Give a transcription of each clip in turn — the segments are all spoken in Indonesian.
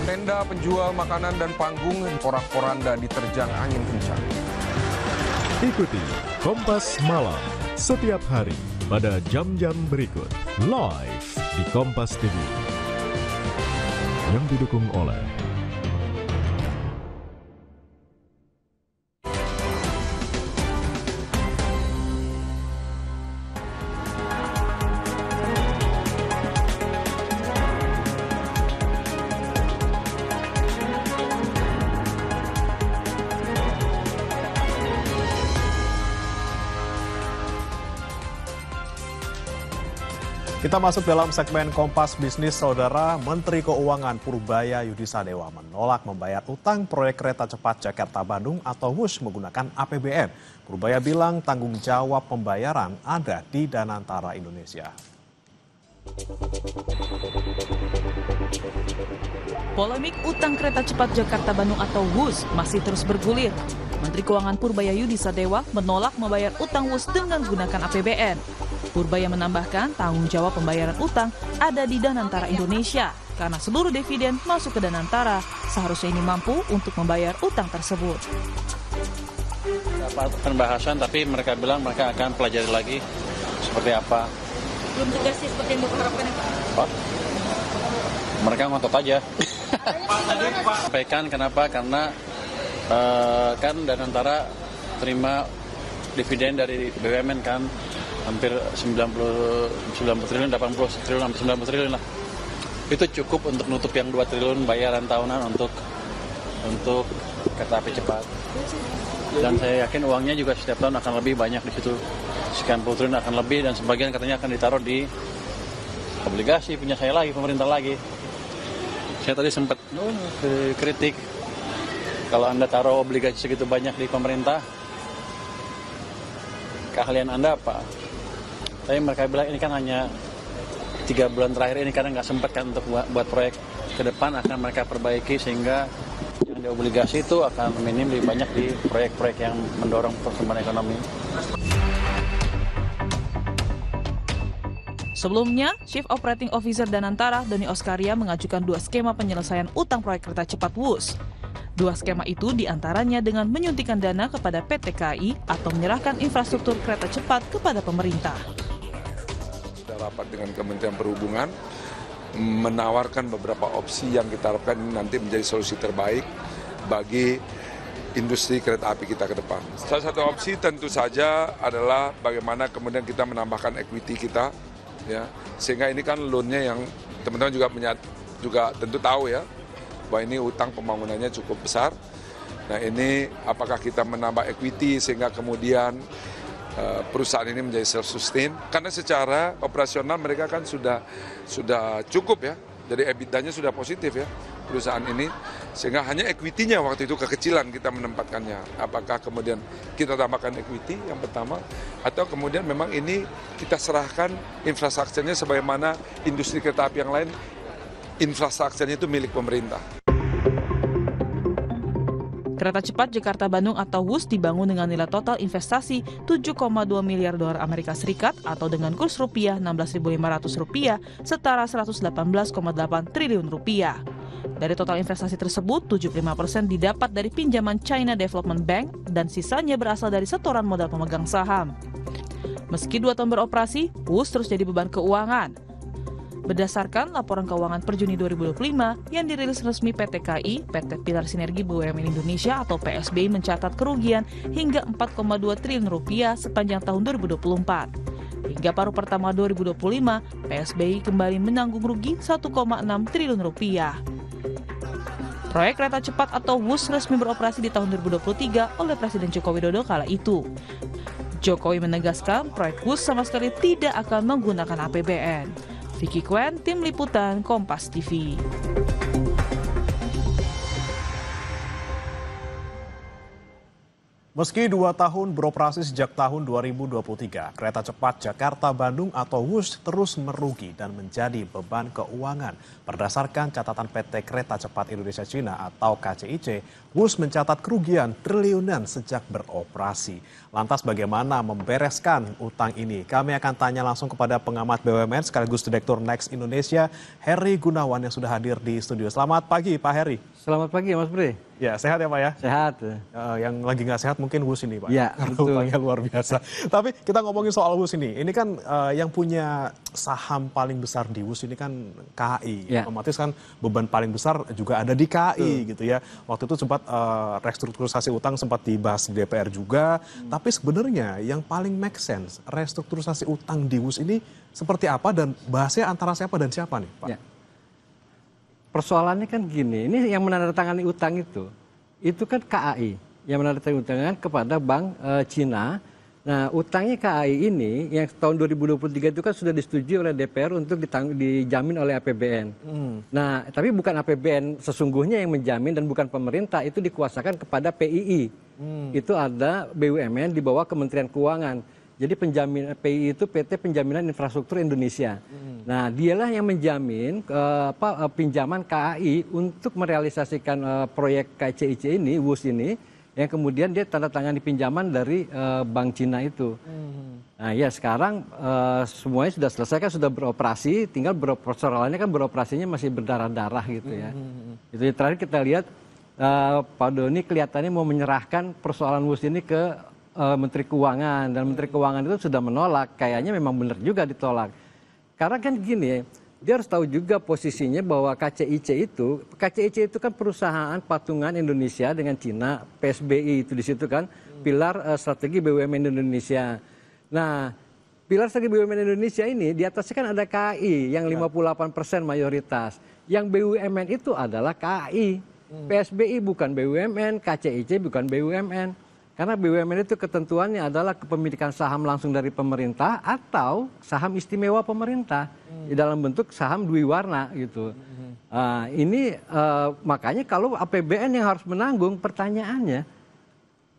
Tenda penjual makanan dan panggung porak-poranda diterjang angin kencang. Ikuti Kompas Malam setiap hari pada jam-jam berikut live di Kompas TV yang didukung oleh Kita masuk dalam segmen Kompas Bisnis, Saudara. Menteri Keuangan Purbaya Yudisadewa menolak membayar utang proyek kereta cepat Jakarta-Bandung atau WUS menggunakan APBN. Purbaya bilang tanggung jawab pembayaran ada di Danantara Indonesia. Polemik utang kereta cepat Jakarta-Bandung atau WUS masih terus bergulir. Menteri Keuangan Purbaya Yudisadewa menolak membayar utang WUS dengan menggunakan APBN. Purbaya menambahkan tanggung jawab pembayaran utang ada di Danantara Indonesia karena seluruh dividen masuk ke Danantara. Seharusnya ini mampu untuk membayar utang tersebut. Dapat pembahasan, tapi mereka bilang mereka akan pelajari lagi seperti apa. Belum tegas sih seperti yang Bapak harapkan, Pak? Mereka ngotot aja. Sampaikan kenapa? Karena kan Danantara terima dividen dari BUMN kan. Hampir 90 triliun, 80 triliun, hampir 90 triliun lah. Itu cukup untuk nutup yang 2 triliun bayaran tahunan untuk kereta api cepat. Dan saya yakin uangnya juga setiap tahun akan lebih banyak di situ. Sekian puluh triliun akan lebih dan sebagian katanya akan ditaruh di obligasi punya saya lagi, pemerintah lagi. Saya tadi sempat kritik kalau Anda taruh obligasi segitu banyak di pemerintah, keahlian Anda apa? Tapi mereka bilang ini kan hanya 3 bulan terakhir ini karena nggak sempat kan untuk buat proyek ke depan akan mereka perbaiki sehingga yang di obligasi itu akan minim lebih banyak di proyek-proyek yang mendorong pertumbuhan ekonomi. Sebelumnya, Chief Operating Officer Danantara, Doni Oskaria mengajukan 2 skema penyelesaian utang proyek kereta cepat WUS. 2 skema itu diantaranya dengan menyuntikkan dana kepada PT KAI atau menyerahkan infrastruktur kereta cepat kepada pemerintah. Rapat dengan Kementerian Perhubungan menawarkan beberapa opsi yang kita harapkan nanti menjadi solusi terbaik bagi industri kereta api kita ke depan. Salah satu opsi tentu saja adalah bagaimana kemudian kita menambahkan equity kita, ya, sehingga ini kan loan-nya yang teman-teman juga tentu tahu ya, bahwa ini utang pembangunannya cukup besar. Nah ini apakah kita menambah equity sehingga kemudian perusahaan ini menjadi self-sustain, karena secara operasional mereka kan sudah cukup ya, jadi EBITDA-nya sudah positif ya perusahaan ini, sehingga hanya equity-nya waktu itu kekecilan kita menempatkannya. Apakah kemudian kita tambahkan equity yang pertama, atau kemudian memang ini kita serahkan infrastrukturnya sebagaimana industri kereta api yang lain, infrastrukturnya itu milik pemerintah. Kereta cepat Jakarta-Bandung atau WUS dibangun dengan nilai total investasi 7,2 miliar dolar Amerika Serikat atau dengan kurs rupiah 16.500 rupiah setara 118,8 triliun rupiah. Dari total investasi tersebut, 75% didapat dari pinjaman China Development Bank dan sisanya berasal dari setoran modal pemegang saham. Meski 2 tahun beroperasi, WUS terus jadi beban keuangan. Berdasarkan laporan keuangan per Juni 2025 yang dirilis resmi PT KAI, PT Pilar Sinergi BUMN Indonesia atau PSBI mencatat kerugian hingga 4,2 triliun rupiah sepanjang tahun 2024. Hingga paruh pertama 2025, PSBI kembali menanggung rugi 1,6 triliun rupiah. Proyek kereta cepat atau WUS resmi beroperasi di tahun 2023 oleh Presiden Joko Widodo kala itu. Jokowi menegaskan proyek WUS sama sekali tidak akan menggunakan APBN. Vicky Kwen, Tim Liputan, Kompas TV. Meski 2 tahun beroperasi sejak tahun 2023, kereta cepat Jakarta-Bandung atau WUS terus merugi dan menjadi beban keuangan. Berdasarkan catatan PT Kereta Cepat Indonesia Cina atau KCIC, WUS mencatat kerugian triliunan sejak beroperasi. Lantas bagaimana membereskan utang ini? Kami akan tanya langsung kepada pengamat BUMN sekaligus Direktur Next Indonesia, Heri Gunawan yang sudah hadir di studio. Selamat pagi Pak Heri. Selamat pagi Mas Bre. Ya, sehat ya Pak ya? Sehat. Yang lagi nggak sehat mungkin WUS ini Pak. Ya, karena betul. utangnya luar biasa. Tapi kita ngomongin soal WUS ini. Ini kan yang punya saham paling besar di WUS ini kan KAI. Ya. Otomatis kan beban paling besar juga ada di KAI gitu ya. Waktu itu sempat restrukturisasi utang sempat dibahas di DPR juga. Tapi sebenarnya yang paling make sense restrukturisasi utang di WUS ini seperti apa dan bahasnya antara siapa dan siapa nih Pak? Ya. Persoalannya kan gini, ini yang menandatangani utang itu kan KAI yang menandatangani utang kepada Bank Cina. Nah, utangnya KAI ini yang tahun 2023 itu kan sudah disetujui oleh DPR untuk dijamin oleh APBN. Nah, tapi bukan APBN sesungguhnya yang menjamin dan bukan pemerintah, itu dikuasakan kepada PII. Itu ada BUMN di bawah Kementerian Keuangan. Jadi penjamin PII itu PT Penjaminan Infrastruktur Indonesia. Nah, dialah yang menjamin pinjaman KAI untuk merealisasikan proyek KCIC ini, WUS ini, yang kemudian dia tanda tangan di pinjaman dari Bank Cina itu. Nah, ya sekarang semuanya sudah selesai kan, sudah beroperasi, tinggal persoalannya kan beroperasinya masih berdarah-darah gitu ya. Itu terakhir kita lihat Pak Doni kelihatannya mau menyerahkan persoalan WUS ini ke Menteri Keuangan, dan Menteri Keuangan itu sudah menolak. Kayaknya memang benar juga ditolak. Karena kan gini, dia harus tahu juga posisinya bahwa KCIC itu kan perusahaan patungan Indonesia dengan Cina, PSBI itu di situ kan, pilar strategi BUMN Indonesia. Nah, pilar strategi BUMN Indonesia ini di atasnya kan ada KAI yang 58% mayoritas. Yang BUMN itu adalah KAI. PSBI bukan BUMN, KCIC bukan BUMN. Karena BUMN itu ketentuannya adalah kepemilikan saham langsung dari pemerintah atau saham istimewa pemerintah dalam bentuk saham dwiwarna gitu. Ini makanya kalau APBN yang harus menanggung, pertanyaannya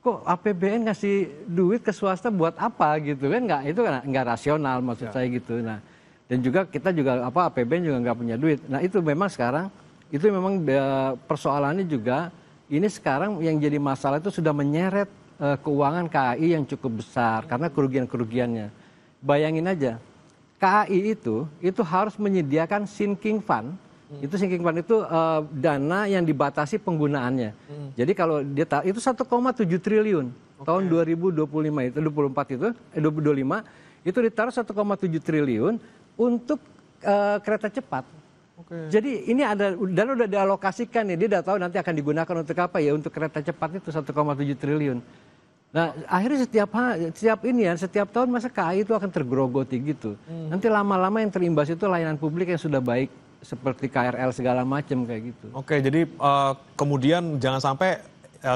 kok APBN ngasih duit ke swasta buat apa gitu kan? Itu kan nggak rasional maksud saya gitu. Nah, dan juga kita juga APBN juga nggak punya duit. Nah, itu memang sekarang itu memang persoalannya juga ini sekarang yang jadi masalah itu sudah menyeret keuangan KAI yang cukup besar karena kerugian-kerugiannya. Bayangin aja, KAI itu harus menyediakan sinking fund. Itu sinking fund itu dana yang dibatasi penggunaannya. Jadi kalau dia itu 1,7 triliun tahun 2025 itu 2025 itu ditaruh 1,7 triliun untuk kereta cepat. Jadi ini ada dan udah dialokasikan nih, dia udah tahu nanti akan digunakan untuk apa ya, untuk kereta cepat itu 1,7 triliun. Nah, akhirnya setiap tahun masa KAI itu akan tergerogoti gitu. Nanti lama-lama yang terimbas itu layanan publik yang sudah baik seperti KRL segala macam kayak gitu. Oke, jadi kemudian jangan sampai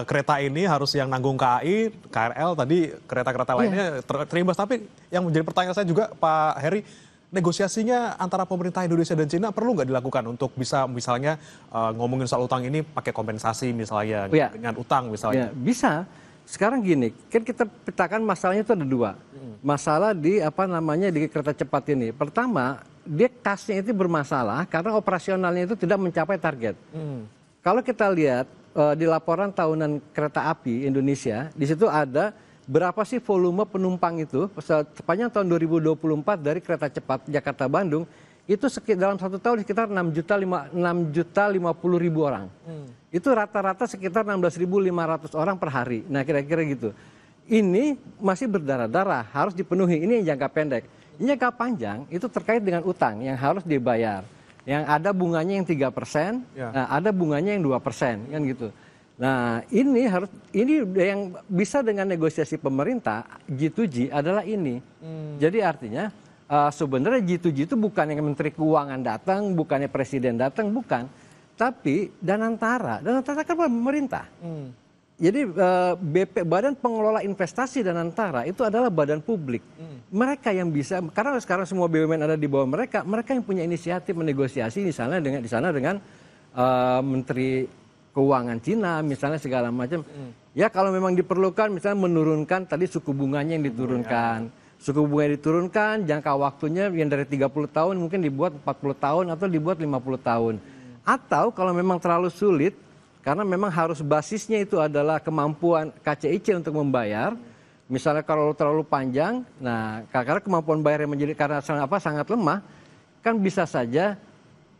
kereta ini harus yang nanggung KAI, KRL tadi kereta-kereta lainnya terimbas. Tapi yang menjadi pertanyaan saya juga Pak Heri, negosiasinya antara pemerintah Indonesia dan Cina perlu nggak dilakukan untuk bisa misalnya ngomongin soal utang ini pakai kompensasi misalnya dengan utang misalnya? Ya, bisa. Sekarang gini, kan kita petakan masalahnya itu ada dua. Masalah di di kereta cepat ini. Pertama, dia kasnya itu bermasalah karena operasionalnya itu tidak mencapai target. Kalau kita lihat di laporan tahunan kereta api Indonesia, di situ ada berapa sih volume penumpang itu sepanjang tahun 2024 dari kereta cepat Jakarta-Bandung itu dalam satu tahun sekitar 6.050.000 orang. Itu rata-rata sekitar 16.500 orang per hari. Nah kira-kira gitu. Ini masih berdarah-darah, harus dipenuhi. Ini yang jangka pendek. Ini jangka panjang itu terkait dengan utang yang harus dibayar. Yang ada bunganya yang 3%, nah, ada bunganya yang 2%, kan gitu. Nah, ini yang bisa dengan negosiasi pemerintah G2G adalah ini. Jadi artinya sebenarnya G2G itu bukan yang Menteri Keuangan datang, bukannya Presiden datang, bukan. Tapi Danantara kan pemerintah. Jadi Badan Pengelola Investasi Danantara itu adalah badan publik. Mereka yang bisa, karena sekarang semua BUMN ada di bawah mereka yang punya inisiatif menegosiasi misalnya dengan Menteri keuangan Cina misalnya segala macam. Ya kalau memang diperlukan misalnya menurunkan tadi suku bunganya yang diturunkan. Suku bunga diturunkan, jangka waktunya yang dari 30 tahun mungkin dibuat 40 tahun atau dibuat 50 tahun. Atau kalau memang terlalu sulit, karena memang harus basisnya itu adalah kemampuan KCIC untuk membayar. Misalnya kalau terlalu panjang, nah karena kemampuan bayar yang menjadi karena sangat lemah, kan bisa saja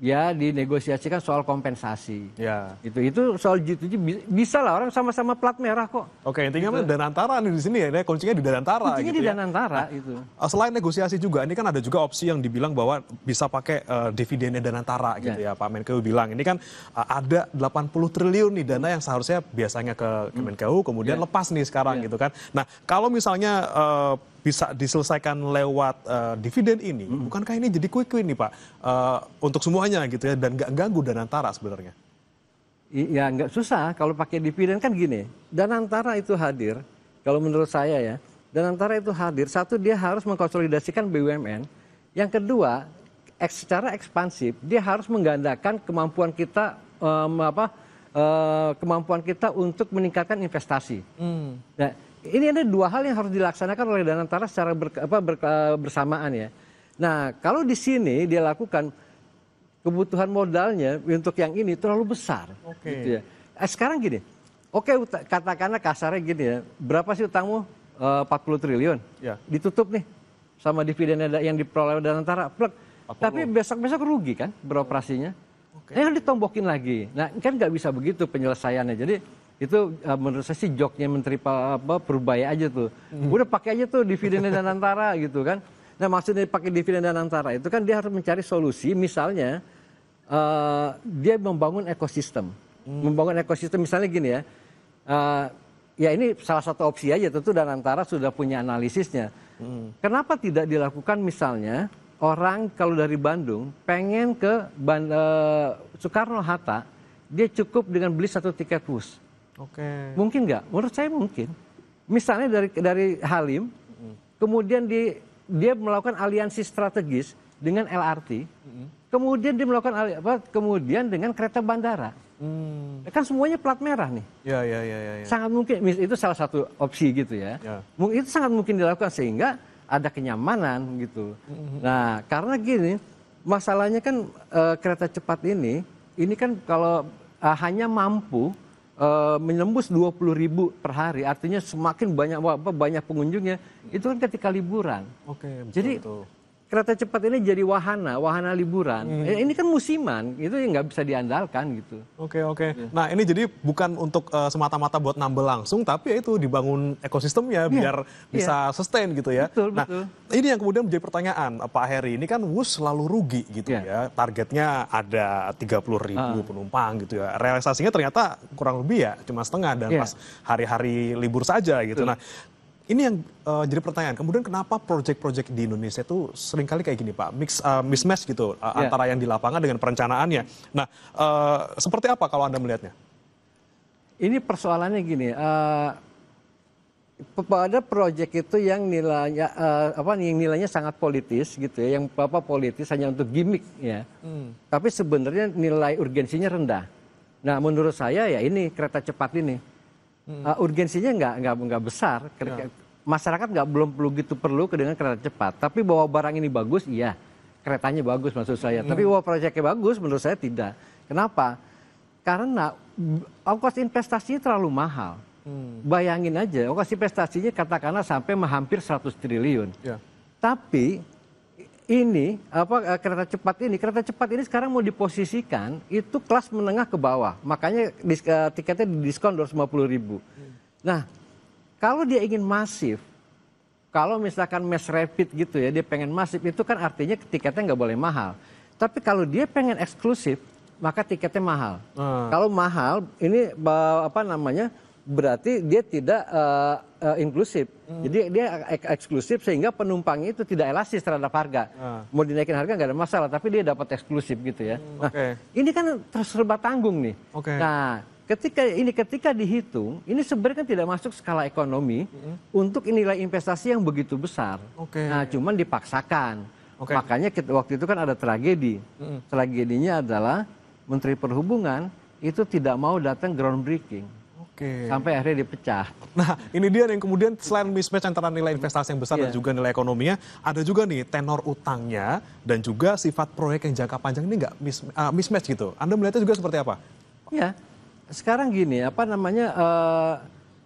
ya dinegosiasikan soal kompensasi. Ya. Itu soal G7 bisa lah, orang sama-sama plat merah kok. Oke, intinya Danantara nih di sini ya, kuncinya di Danantara. Kuncinya gitu di ya. Danantara itu. Selain negosiasi juga, ini kan ada juga opsi yang dibilang bahwa bisa pakai dividennya Danantara gitu ya. Pak Menkeu bilang. Ini kan ada 80 triliun nih dana yang seharusnya biasanya ke Kemenkeu, kemudian lepas nih sekarang gitu kan. Nah, kalau misalnya bisa diselesaikan lewat dividen ini, bukankah ini jadi quick win nih Pak untuk semuanya gitu ya, dan nggak ganggu Danantara sebenarnya? Ya nggak susah kalau pakai dividen kan gini, Danantara itu hadir, kalau menurut saya ya, Danantara itu hadir, satu dia harus mengkonsolidasikan BUMN, yang kedua secara ekspansif dia harus menggandakan kemampuan kita kemampuan kita untuk meningkatkan investasi. Nah, ini ada dua hal yang harus dilaksanakan oleh Danantara secara bersamaan ya. Nah, kalau di sini dia lakukan kebutuhan modalnya untuk yang ini terlalu besar. Gitu ya. Sekarang gini, katakanlah kasarnya gini ya, berapa sih utangmu? 40 triliun. Ya. Ditutup nih sama dividen yang diperoleh Danantara. Tapi besok-besok rugi kan beroperasinya. Yang ditombokin lagi. Nah, kan nggak bisa begitu penyelesaiannya. Jadi itu menurut saya sih joknya Menteri Purbaya aja tuh. Udah pakai aja tuh dividen Danantara gitu kan. Nah maksudnya pakai dividen Danantara itu kan dia harus mencari solusi, misalnya dia membangun ekosistem. Membangun ekosistem misalnya gini ya. Ya ini salah satu opsi aja, tentu Danantara sudah punya analisisnya. Kenapa tidak dilakukan misalnya orang kalau dari Bandung pengen ke Soekarno-Hatta, dia cukup dengan beli satu tiket bus. Mungkin nggak? Menurut saya mungkin. Misalnya dari Halim, kemudian dia melakukan aliansi strategis dengan LRT, kemudian dia melakukan kemudian dengan kereta bandara. Kan semuanya plat merah nih. Ya. Sangat mungkin, itu salah satu opsi gitu ya. Itu sangat mungkin dilakukan sehingga ada kenyamanan gitu. Nah, karena gini, masalahnya kan kereta cepat ini kan kalau hanya mampu menembus 20.000 per hari, artinya semakin banyak pengunjungnya, itu kan ketika liburan. Jadi kereta cepat ini jadi wahana liburan. Ini kan musiman, itu yang nggak bisa diandalkan gitu. Nah ini jadi bukan untuk semata-mata buat nambel langsung, tapi ya itu dibangun ekosistemnya biar bisa sustain gitu ya. Betul. Ini yang kemudian menjadi pertanyaan Pak Heri, ini kan WUS selalu rugi gitu ya. Targetnya ada 30.000 penumpang gitu ya. Realisasinya ternyata kurang lebih ya cuma setengah dan pas hari-hari libur saja gitu. Nah ini yang jadi pertanyaan, kemudian kenapa proyek-proyek di Indonesia itu seringkali kayak gini Pak, mismatch gitu antara yang di lapangan dengan perencanaannya. Nah, seperti apa kalau Anda melihatnya? Ini persoalannya gini, pada proyek itu yang nilainya sangat politis gitu ya, yang politis hanya untuk gimmick ya. Tapi sebenarnya nilai urgensinya rendah. Nah, menurut saya ya ini kereta cepat ini. Urgensinya nggak besar, masyarakat belum perlu dengan kereta cepat. Tapi bahwa barang ini bagus, iya, keretanya bagus maksud saya. Tapi bahwa proyeknya bagus, menurut saya tidak. Kenapa? Karena ongkos investasinya terlalu mahal. Bayangin aja, ongkos investasinya katakanlah sampai hampir 100 triliun. Tapi ini kereta cepat ini sekarang mau diposisikan itu kelas menengah ke bawah, makanya tiketnya didiskon 250.000. Nah, kalau dia ingin masif, kalau misalkan mass rapid gitu ya, dia pengen masif, itu kan artinya tiketnya nggak boleh mahal. Tapi kalau dia pengen eksklusif, maka tiketnya mahal. Kalau mahal, ini berarti dia tidak inklusif. Jadi dia eksklusif sehingga penumpangnya itu tidak elastis terhadap harga. Mau dinaikin harga nggak ada masalah, tapi dia dapat eksklusif gitu ya. Nah, ini kan serba tanggung nih. Nah, ketika dihitung, ini sebenarnya kan tidak masuk skala ekonomi untuk nilai investasi yang begitu besar. Nah, cuman dipaksakan. Makanya waktu itu kan ada tragedi. Tragedinya adalah Menteri Perhubungan itu tidak mau datang groundbreaking. Oke. Sampai akhirnya dipecah. Nah, ini dia yang kemudian selain mismatch antara nilai investasi yang besar dan juga nilai ekonominya, ada juga nih tenor utangnya dan juga sifat proyek yang jangka panjang ini nggak mismatch gitu. Anda melihatnya juga seperti apa? Ya, sekarang gini,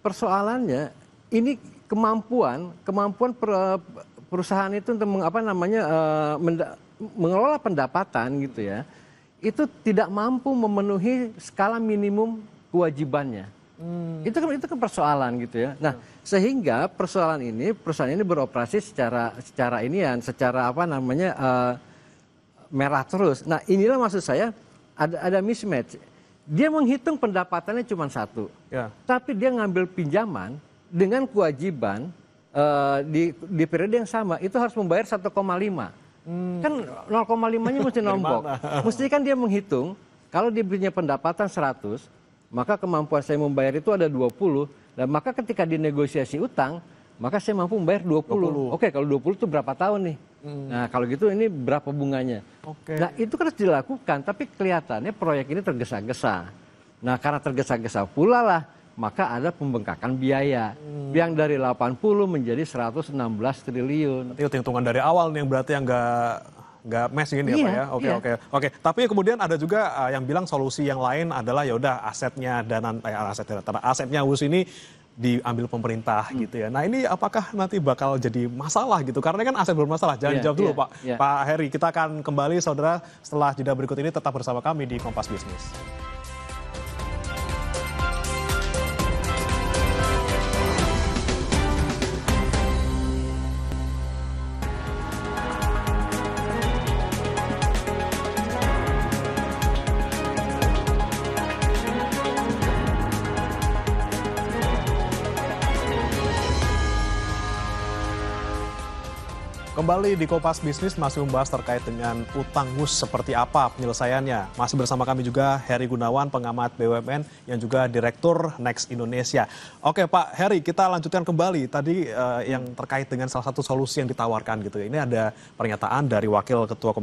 persoalannya ini kemampuan perusahaan itu untuk mengelola pendapatan gitu ya, itu tidak mampu memenuhi skala minimum kewajibannya. Itu kan persoalan gitu ya. Nah, sehingga perusahaan ini beroperasi secara merah terus. Nah, inilah maksud saya ada mismatch. Dia menghitung pendapatannya cuma satu, tapi dia ngambil pinjaman dengan kewajiban di periode yang sama itu harus membayar 1,5. Kan 0,5-nya mesti nombok. Mesti kan dia menghitung kalau dia punya pendapatan 100, maka kemampuan saya membayar itu ada 20. Dan maka ketika dinegosiasi utang, maka saya mampu membayar 20. Oke, kalau 20 itu berapa tahun nih? Nah, kalau gitu ini berapa bunganya? Nah, itu kan harus dilakukan, tapi kelihatannya proyek ini tergesa-gesa. Nah, karena tergesa-gesa pula lah, maka ada pembengkakan biaya yang dari 80 menjadi 116 triliun. Itu hitungan dari awal nih yang berarti yang nggak match gini ya Pak ya. Oke. Tapi kemudian ada juga yang bilang solusi yang lain adalah ya udah asetnya WUS ini diambil pemerintah gitu ya. Nah, ini apakah nanti bakal jadi masalah gitu? Karena kan aset bermasalah. Jangan jawab dulu Pak. Pak Heri, kita akan kembali saudara setelah jeda berikut ini, tetap bersama kami di Kompas Bisnis. Kembali di Kompas Bisnis masih membahas terkait dengan utang WUS seperti apa penyelesaiannya. Masih bersama kami juga Heri Gunawan, pengamat BUMN yang juga Direktur Next Indonesia. Oke Pak Heri, kita lanjutkan kembali tadi yang terkait dengan salah satu solusi yang ditawarkan gitu. Ini ada pernyataan dari Wakil Ketua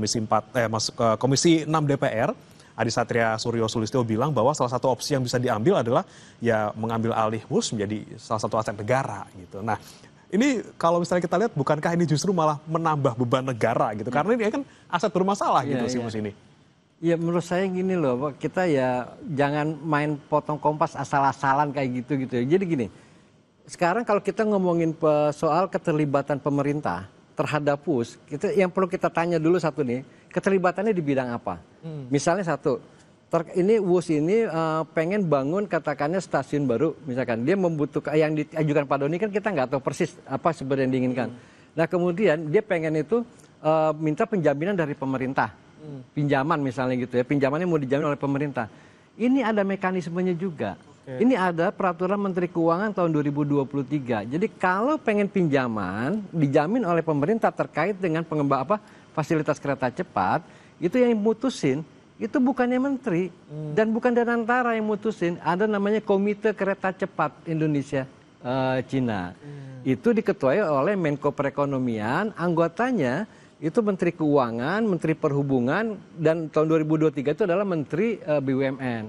Komisi 6 DPR, Adi Satria Suryo Sulistyo bilang bahwa salah satu opsi yang bisa diambil adalah ya mengambil alih WUS menjadi salah satu aset negara gitu. Nah, ini kalau misalnya kita lihat, bukankah ini justru malah menambah beban negara gitu? Karena ini kan aset bermasalah gitu si WUS ini. Ya menurut saya gini loh, kita ya jangan main potong kompas asal-asalan kayak gitu. Jadi gini, sekarang kalau kita ngomongin soal keterlibatan pemerintah terhadap WUS, yang perlu kita tanya dulu satu nih, keterlibatannya di bidang apa? Misalnya satu, ini WUS ini pengen bangun katakannya stasiun baru, misalkan dia membutuhkan yang diajukan Pak Doni kan kita nggak tahu persis apa sebenarnya yang diinginkan. Nah kemudian dia pengen itu minta penjaminan dari pemerintah, pinjaman misalnya gitu ya, pinjamannya mau dijamin oleh pemerintah. Ini ada mekanismenya juga. Ini ada peraturan Menteri Keuangan tahun 2023. Jadi kalau pengen pinjaman dijamin oleh pemerintah terkait dengan fasilitas kereta cepat, itu yang mutusin. Itu bukannya menteri dan bukan Danantara yang mutusin, ada namanya Komite Kereta Cepat Indonesia Cina. Itu diketuai oleh Menko Perekonomian, anggotanya itu Menteri Keuangan, Menteri Perhubungan, dan tahun 2023 itu adalah Menteri BUMN.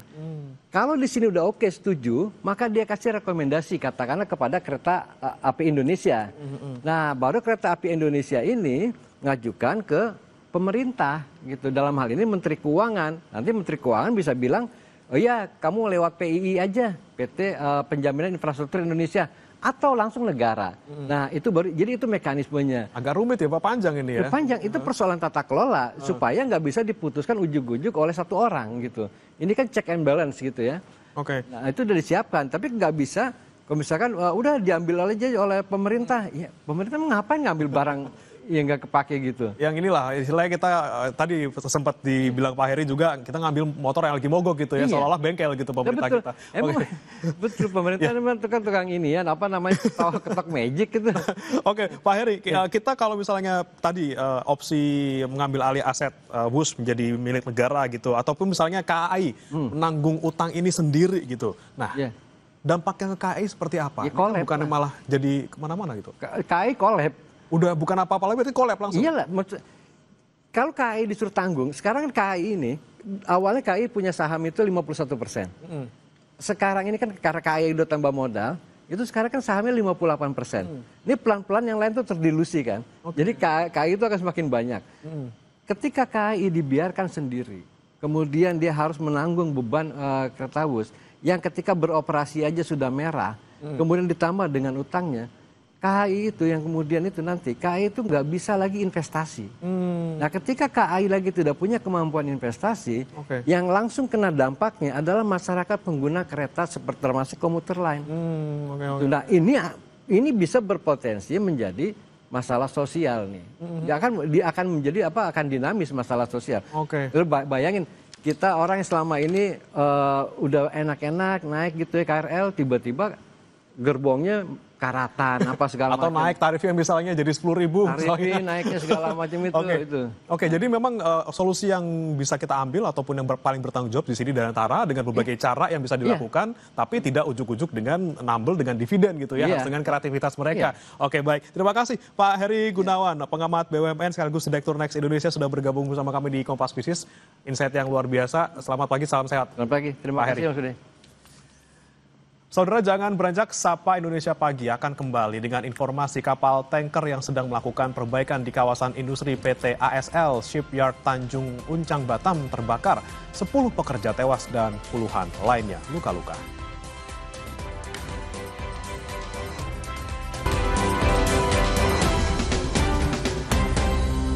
Kalau di sini udah oke, setuju, maka dia kasih rekomendasi katakanlah kepada Kereta Api Indonesia. Nah, baru Kereta Api Indonesia ini ngajukan ke pemerintah gitu, dalam hal ini Menteri Keuangan. Nanti Menteri Keuangan bisa bilang, oh ya kamu lewat PII aja, PT Penjaminan Infrastruktur Indonesia, atau langsung negara. Nah itu baru, jadi itu mekanismenya. Agak rumit ya Pak, panjang ini ya. Panjang, itu persoalan tata kelola supaya nggak bisa diputuskan ujuk-ujuk oleh satu orang gitu. Ini kan check and balance gitu ya. Nah itu udah disiapkan, tapi nggak bisa kalau misalkan udah diambil aja oleh pemerintah. Ya, pemerintah ngapain ngambil barang yang nggak kepake gitu. Yang inilah istilahnya kita tadi sempat dibilang Pak Heri juga, kita ngambil motor yang lagi mogok gitu ya, seolah-olah bengkel gitu pemerintah kita. Betul, pemerintah memang tukang ini ya, ketok magic gitu. Oke, Pak Heri, kita kalau misalnya tadi opsi mengambil alih aset WUS menjadi milik negara gitu, ataupun misalnya KAI menanggung utang ini sendiri gitu. Nah, dampaknya ke KAI seperti apa? Ya, kolab, bukan malah jadi kemana-mana gitu. KAI kolab. Udah bukan apa-apa lagi, berarti kolab langsung. Iyalah, kalau KAI disuruh tanggung, sekarang kan KAI ini awalnya KAI punya saham itu 51%. Sekarang ini kan karena KAI udah tambah modal, itu sekarang kan sahamnya 58%. Ini pelan-pelan yang lain tuh terdilusi kan. Jadi KAI itu akan semakin banyak. Ketika KAI dibiarkan sendiri, kemudian dia harus menanggung beban Kertawus, yang ketika beroperasi aja sudah merah, kemudian ditambah dengan utangnya, KAI itu yang kemudian itu nanti, KAI itu nggak bisa lagi investasi. Nah ketika KAI lagi tidak punya kemampuan investasi, yang langsung kena dampaknya adalah masyarakat pengguna kereta seperti termasuk komuter lain. Nah ini bisa berpotensi menjadi masalah sosial nih. Dia akan menjadi akan dinamis masalah sosial. Lalu bayangin, kita orang yang selama ini udah enak-enak naik gitu ya KRL, tiba-tiba gerbongnya karatan apa segala macam. Atau naik tarifnya misalnya jadi 10.000 tarifnya naiknya segala macam itu. Oke, jadi memang solusi yang bisa kita ambil ataupun yang paling bertanggung jawab di sini dan antara dengan berbagai cara yang bisa dilakukan, tapi tidak ujuk-ujuk dengan nambel dengan dividen gitu ya, harus dengan kreativitas mereka. Oke, baik. Terima kasih Pak Heri Gunawan, pengamat BUMN sekaligus Direktur Next Indonesia sudah bergabung bersama kami di Kompas Bisnis. Insight yang luar biasa. Selamat pagi, salam sehat. Selamat pagi. Terima kasih Mas Budi. Saudara, jangan beranjak, Sapa Indonesia Pagi akan kembali dengan informasi kapal tanker yang sedang melakukan perbaikan di kawasan industri PT ASL Shipyard Tanjung Uncang Batam terbakar. 10 pekerja tewas dan puluhan lainnya luka-luka.